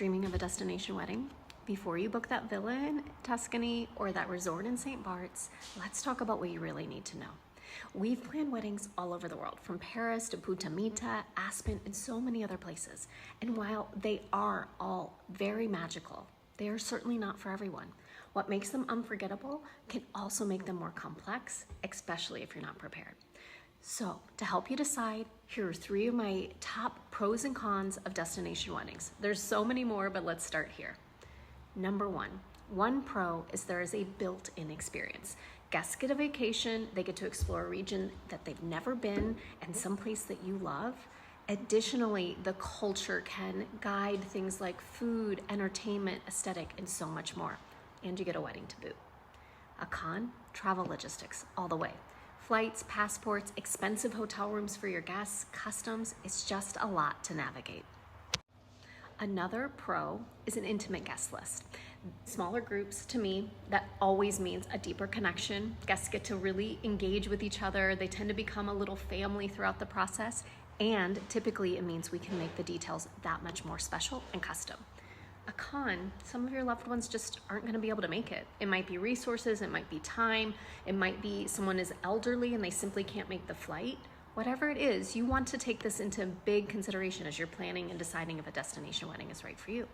Dreaming of a destination wedding? Before you book that villa in Tuscany or that resort in St. Bart's, let's talk about what you really need to know. We've planned weddings all over the world, from Paris to Punta Mita, Aspen, and so many other places. And while they are all very magical, they are certainly not for everyone. What makes them unforgettable can also make them more complex, especially if you're not prepared. So, to help you decide, here are 3 of my top pros and cons of destination weddings. There's so many more, but let's start here. Number 1 pro is there is a built-in experience. Guests get a vacation, they get to explore a region that they've never been and someplace that you love. Additionally, the culture can guide things like food, entertainment, aesthetic, and so much more. And you get a wedding to boot. A con? Travel logistics, all the way. Flights, passports, expensive hotel rooms for your guests, customs, it's just a lot to navigate. Another pro is an intimate guest list. Smaller groups, to me, that always means a deeper connection. Guests get to really engage with each other. They tend to become a little family throughout the process. And typically it means we can make the details that much more special and custom. A con, some of your loved ones just aren't going to be able to make it. It might be resources, it might be time, it might be someone is elderly and they simply can't make the flight. Whatever it is, you want to take this into big consideration as you're planning and deciding if a destination wedding is right for you.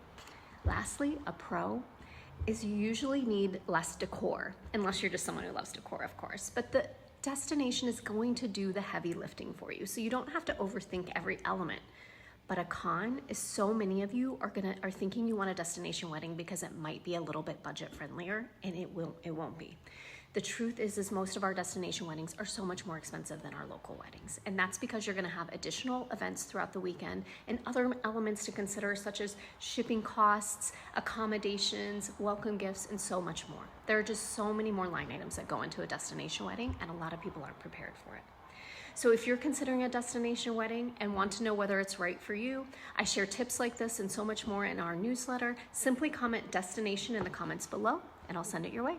Lastly, a pro is you usually need less decor, unless you're just someone who loves decor, of course. But the destination is going to do the heavy lifting for you, so you don't have to overthink every element. But a con is so many of you are thinking you want a destination wedding because it might be a little bit budget friendlier, and it won't be. The truth is most of our destination weddings are so much more expensive than our local weddings. And that's because you're gonna have additional events throughout the weekend and other elements to consider, such as shipping costs, accommodations, welcome gifts, and so much more. There are just so many more line items that go into a destination wedding, and a lot of people aren't prepared for it. So if you're considering a destination wedding and want to know whether it's right for you, I share tips like this and so much more in our newsletter. Simply comment destination in the comments below, and I'll send it your way.